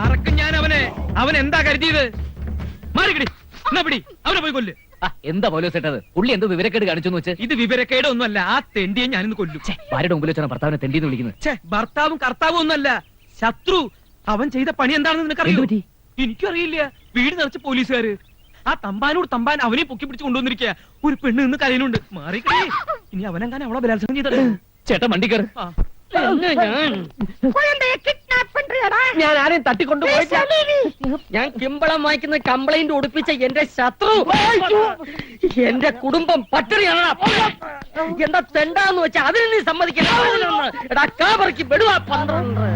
ആർക്കും ഞാൻ അവൻ എന്താ കരുതിയത്? മാറിക്കടി, എന്നാ പിടി, അവനെ പോയി കൊല്ല്. എന്താ പോലീസ് ഇട്ടത്? പുള്ളി എന്ത് വിവരക്കേട് കാണിച്ചു വെച്ച്? ഇത് വിവരക്കേട് ഒന്നുമല്ല, ആ തെണ്ടിയെ ഞാനിന്ന് കൊല്ലും. ഭാര്യയുടെ മുമ്പിൽ വെച്ചാണ് ഭർത്താവിനെ തെണ്ടിന്ന് വിളിക്കുന്നത്. ഭർത്താവും കർത്താവും ഒന്നല്ല, ശത്രു. അവൻ ചെയ്ത പണി എന്താണെന്ന് നിനക്കറിയോ? എനിക്കും അറിയില്ല. വീട് നിറച്ച് പോലീസുകാര്. ആ തമ്പാനോട് തമ്പാൻ അവനെ പൊക്കി പിടിച്ച് കൊണ്ടുവന്നിരിക്കുക. ഒരു പെണ്ണ് നിന്ന് കരയിലുണ്ട്. മാറിക്കേ, ഇനി അവനെങ്ങാനും അവളെ ബലാത്സംഗം ചെയ്തത്. ചേട്ടാ വണ്ടിക്കർ. ഞാൻ ആരെയും തട്ടിക്കൊണ്ടുപോയില്ല. ഞാൻ കിമ്പളം വായിക്കുന്ന കംപ്ലൈന്റ് ഒടുപ്പിച്ച എന്റെ ശത്രു എന്റെ കുടുംബം പട്ടിണിയാണ്. എന്താ തെണ്ടാന്ന് വെച്ചാ അതിന് നീ സമ്മതിക്കണം. കാബറയ്ക്ക് വിടുവാ 12.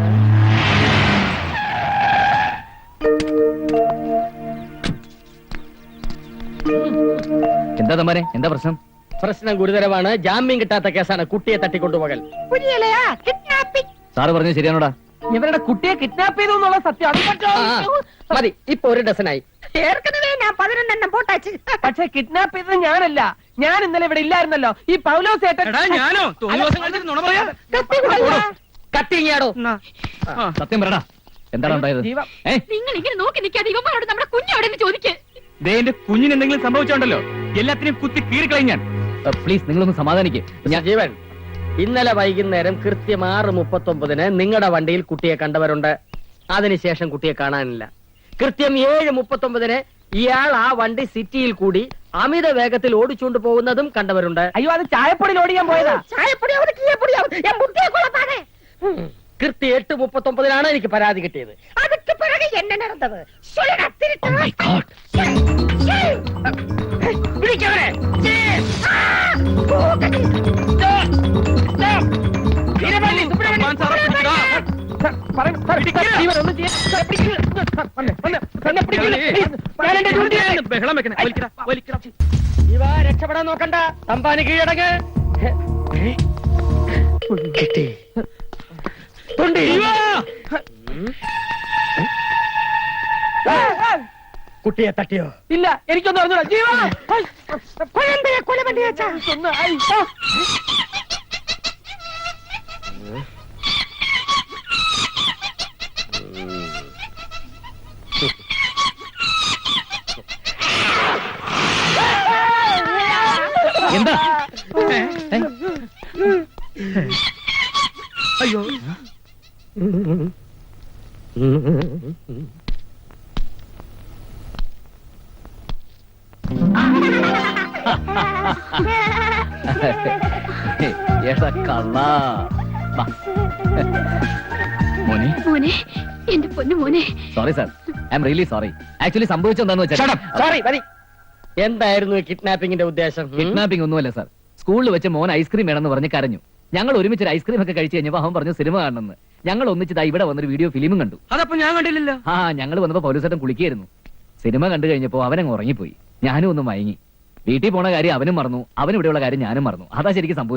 എന്താ തമ്പാനെ, എന്താ പ്രശ്നം? പ്രശ്നം ഗുരുതരമാണ്. ജാമ്യം കിട്ടാത്ത കേസാണ് കുട്ടിയെ തട്ടിക്കൊണ്ടുപോകൽ. സാറ് പറഞ്ഞത് ശരിയാണോടാ? ഇവരുടെ കുട്ടിയെ കിഡ്നാപ്പ് ചെയ്തു എന്നുള്ള സത്യം മതി. ഇപ്പൊ 1 ഡസനായി. ഞാൻ 11 പോട്ടാച്ച്. പക്ഷെ കിഡ്നാപ്പ് ചെയ്തത് ഞാനല്ല. ഞാൻ ഇന്നലെ ഇവിടെ ഇല്ലായിരുന്നല്ലോ. ഈ പൗലോസ് കത്തിങ്ങാടോ. സത്യം പറയടാ, എന്താണ് ഉണ്ടായത്? നിങ്ങൾ ഇങ്ങനെ നോക്കി നിൽക്കാതെ ഇവന്മാരോട് നമ്മുടെ കുഞ്ഞവിടെ ചോദിക്കേ. എന്റെ കുഞ്ഞിന് എന്തെങ്കിലും സംഭവിച്ചോണ്ടല്ലോ, എല്ലാത്തിനെയും കുത്തി കീറിക്കളയും. പ്ലീസ് നിങ്ങളൊന്ന് സമാധാനിക്ക്. ജീവൻ, ഇന്നലെ വൈകുന്നേരം കൃത്യം 6:39 നിങ്ങളുടെ വണ്ടിയിൽ കുട്ടിയെ കണ്ടവരുണ്ട്. അതിനുശേഷം കുട്ടിയെ കാണാനില്ല. കൃത്യം 7:39 ഇയാൾ ആ വണ്ടി സിറ്റിയിൽ കൂടി അമിത വേഗത്തിൽ ഓടിച്ചുകൊണ്ട് പോകുന്നതും കണ്ടവരുണ്ട്. അയ്യോ, അത് ചായപ്പൊടിയിൽ ഓടിക്കാൻ പോയതാ. കൃത്യം 8:39 എനിക്ക് പരാതി കിട്ടിയത്. അതൊക്കെ പിറകെ എന്നെ നടന്നത്. രക്ഷപ്പെടാൻ നോക്കണ്ട. തമ്പാന് കീഴടങ്ങ്. കിട്ടി. കുട്ടിയെ തട്ടിയോ? ഇല്ല, എനിക്കൊന്നും അറിഞ്ഞൂടാ. ജീവ എന്താ? അയ്യോ, മോനെ, മോനെ, എന്റെ പൊന്നു മോനെ. Sorry sir, I am really sorry. Actually സംഭവിച്ചെന്താന്ന് വെച്ചാൽ, സോറി മതി. എന്തായിരുന്നു കിഡ്നാപ്പിംഗിന്റെ ഉദ്ദേശം? കിഡ്നാപ്പിംഗ് ഒന്നുമല്ല സാർ. സ്കൂളിൽ വെച്ച് മോൻ ഐസ്ക്രീം വേണമെന്ന് പറഞ്ഞ് കരഞ്ഞു. ഞങ്ങൾ ഒരുമിച്ച് ഐസ്ക്രീം ഒക്കെ കഴിച്ചു കഴിഞ്ഞപ്പോ അവൻ പറഞ്ഞു സിനിമ കാണണമെന്ന്. ഞങ്ങൾ ഒന്നിച്ച് ഇവിടെ വന്നൊരു വീഡിയോ ഫിലിമും കണ്ടു. അതപ്പോ ഞാൻ കണ്ടില്ലല്ലോ. ഞങ്ങൾ വന്നപ്പോ പോലീസേട്ടൻ കുളിക്കായിരുന്നു. സിനിമ കണ്ടു കഴിഞ്ഞപ്പോ അവനങ്ങ് ഉറങ്ങിപ്പോയി. ഞാനും ഒന്ന് മയങ്ങി. വീട്ടിൽ പോണ കാര്യം അവനും മറന്നു, അവൻ ഇവിടെയുള്ള കാര്യം ഞാനും മറന്നു. അതാ ശരിക്കും സംഭവിച്ചത്.